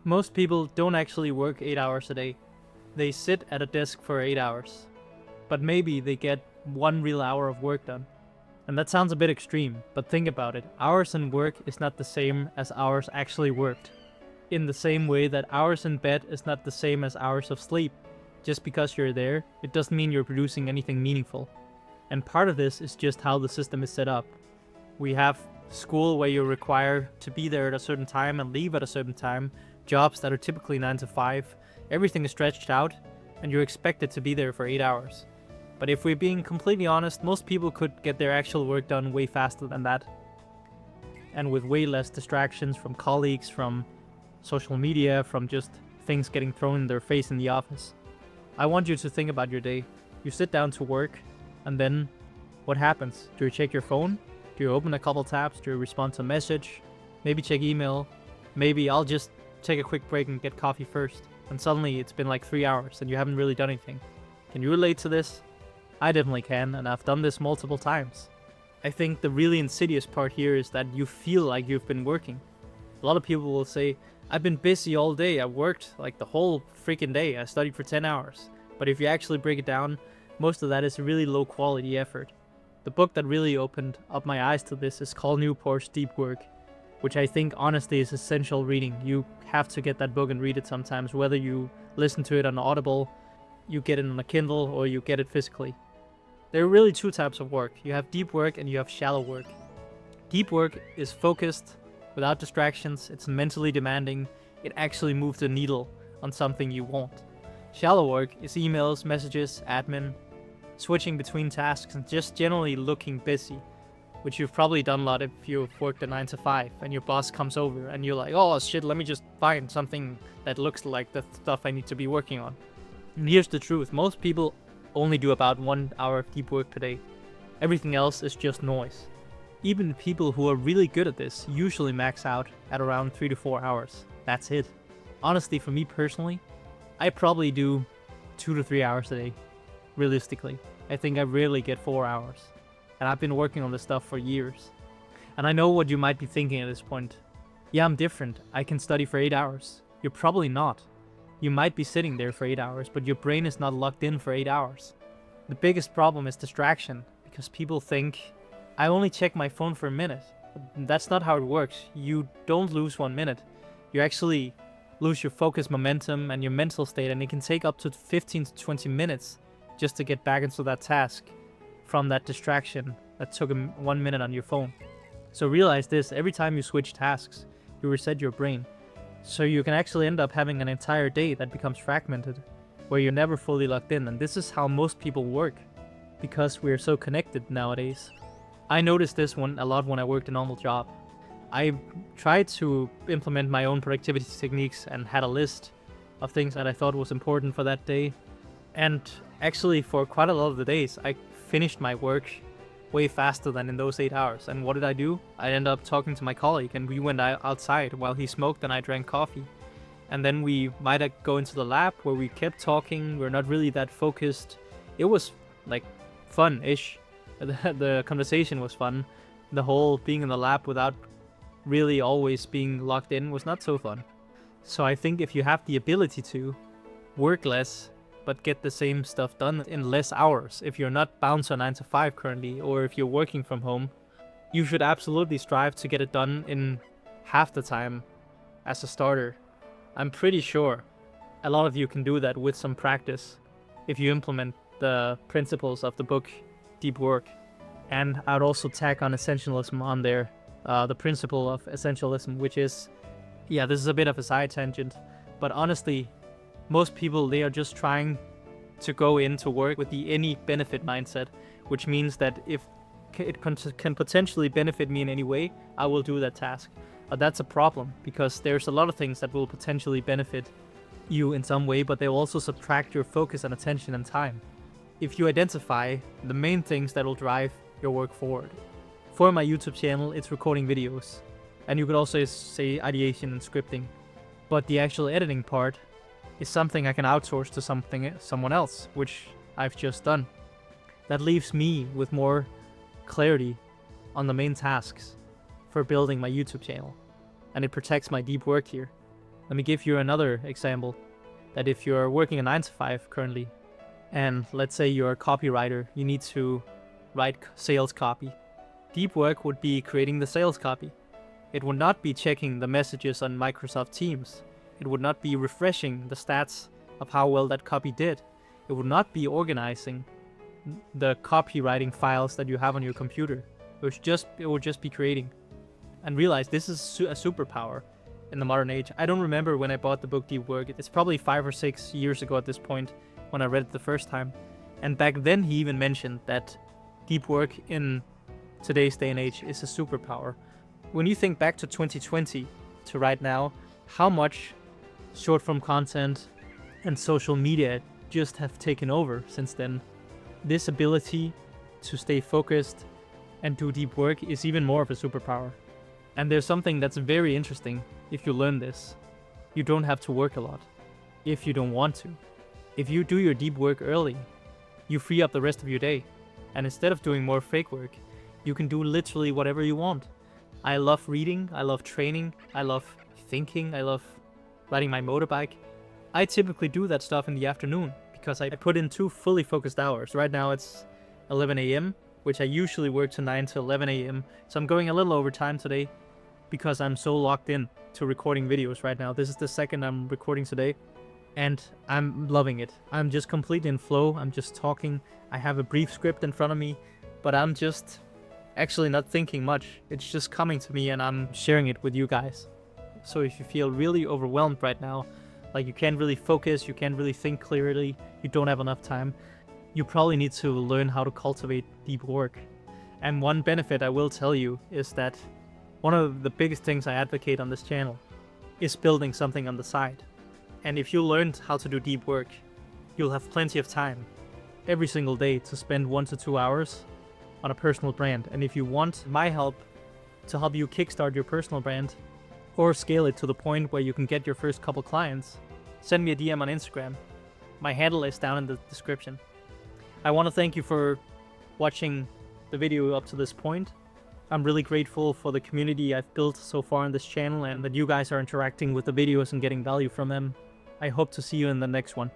Most people don't actually work 8 hours a day. They sit at a desk for 8 hours. But maybe they get 1 real hour of work done. And that sounds a bit extreme, but think about it. Hours in work is not the same as hours actually worked. In the same way that hours in bed is not the same as hours of sleep. Just because you're there, it doesn't mean you're producing anything meaningful. And part of this is just how the system is set up. We have school where you're required to be there at a certain time and leave at a certain time, jobs that are typically 9 to 5, everything is stretched out, and you're expected to be there for 8 hours. But if we're being completely honest, most people could get their actual work done way faster than that. And with way less distractions from colleagues, from social media, from just things getting thrown in their face in the office. I want you to think about your day. You sit down to work, and then what happens? Do you check your phone? Do you open a couple tabs? Do you respond to a message? Maybe check email? Maybe I'll just take a quick break and get coffee first. And suddenly it's been like 3 hours and you haven't really done anything. Can you relate to this? I definitely can, and I've done this multiple times. I think the really insidious part here is that you feel like you've been working. A lot of people will say, I've been busy all day, I worked like the whole freaking day, I studied for 10 hours. But if you actually break it down, most of that is really low quality effort. The book that really opened up my eyes to this is called Newport's Deep Work, which I think honestly is essential reading. You have to get that book and read it sometimes, whether you listen to it on Audible, you get it on a Kindle, or you get it physically. There are really 2 types of work. You have deep work and you have shallow work. Deep work is focused, without distractions, it's mentally demanding, it actually moves the needle on something you want. Shallow work is emails, messages, admin, switching between tasks and just generally looking busy, which you've probably done a lot if you've worked a 9 to 5 and your boss comes over and you're like, oh shit, let me just find something that looks like the stuff I need to be working on. And here's the truth, most people only do about 1 hour of deep work per day. Everything else is just noise. Even people who are really good at this usually max out at around 3 to 4 hours. That's it. Honestly, for me personally, I probably do 2 to 3 hours a day. Realistically, I think I rarely get 4 hours. And I've been working on this stuff for years. And I know what you might be thinking at this point. Yeah, I'm different. I can study for 8 hours. You're probably not. You might be sitting there for 8 hours, but your brain is not locked in for 8 hours. The biggest problem is distraction, because people think, I only check my phone for a minute. That's not how it works. You don't lose 1 minute. You actually lose your focus, momentum, and your mental state, and it can take up to 15 to 20 minutes just to get back into that task from that distraction that took 1 minute on your phone. So realize this, every time you switch tasks, you reset your brain. So you can actually end up having an entire day that becomes fragmented, where you're never fully locked in, and this is how most people work, because we're so connected nowadays. I noticed this one a lot when I worked a normal job. I tried to implement my own productivity techniques and had a list of things that I thought was important for that day, and actually for quite a lot of the days, I finished my work way faster than in those 8 hours. And what did I do? I ended up talking to my colleague and we went outside while he smoked and I drank coffee. And then we might go into the lab where we kept talking. We're not really that focused. It was like fun-ish. The conversation was fun. The whole being in the lab without really always being locked in was not so fun. So I think if you have the ability to work less but get the same stuff done in less hours, if you're not bound to a 9 to 5 currently, or if you're working from home, you should absolutely strive to get it done in half the time as a starter. I'm pretty sure a lot of you can do that with some practice if you implement the principles of the book Deep Work. And I'd also tack on Essentialism on there, the principle of Essentialism, which is, yeah, this is a bit of a side tangent, but honestly, most people, they are just trying to go into work with the any benefit mindset, which means that if it can potentially benefit me in any way, I will do that task. But that's a problem, because there's a lot of things that will potentially benefit you in some way, but they will also subtract your focus and attention and time. If you identify the main things that will drive your work forward. For my YouTube channel, it's recording videos, and you could also say ideation and scripting, but the actual editing part is something I can outsource to someone else, which I've just done. That leaves me with more clarity on the main tasks for building my YouTube channel, and it protects my deep work here. Let me give you another example. That if you're working a 9 to 5 currently, and let's say you're a copywriter, you need to write sales copy. Deep work would be creating the sales copy. It would not be checking the messages on Microsoft Teams. It would not be refreshing the stats of how well that copy did. It would not be organizing the copywriting files that you have on your computer. It would just be creating. And realize this is a superpower in the modern age. I don't remember when I bought the book Deep Work. It's probably 5 or 6 years ago at this point when I read it the first time. And back then he even mentioned that deep work in today's day and age is a superpower. When you think back to 2020 to right now, how much short form content and social media just have taken over since then. This ability to stay focused and do deep work is even more of a superpower. And there's something that's very interesting if you learn this. You don't have to work a lot if you don't want to. If you do your deep work early, you free up the rest of your day. And instead of doing more fake work, you can do literally whatever you want. I love reading, I love training, I love thinking, I love riding my motorbike. I typically do that stuff in the afternoon because I put in 2 fully focused hours. Right now it's 11 a.m., which I usually work to 9 to 11 a.m. So I'm going a little over time today because I'm so locked in to recording videos right now. This is the second I'm recording today and I'm loving it. I'm just completely in flow. I'm just talking. I have a brief script in front of me, but I'm just actually not thinking much. It's just coming to me and I'm sharing it with you guys. So if you feel really overwhelmed right now, like you can't really focus, you can't really think clearly, you don't have enough time, you probably need to learn how to cultivate deep work. And one benefit I will tell you is that one of the biggest things I advocate on this channel is building something on the side. And if you learned how to do deep work, you'll have plenty of time every single day to spend 1 to 2 hours on a personal brand. And if you want my help to help you kickstart your personal brand or scale it to the point where you can get your first couple clients, send me a DM on Instagram. My handle is down in the description. I want to thank you for watching the video up to this point. I'm really grateful for the community I've built so far on this channel and that you guys are interacting with the videos and getting value from them. I hope to see you in the next one.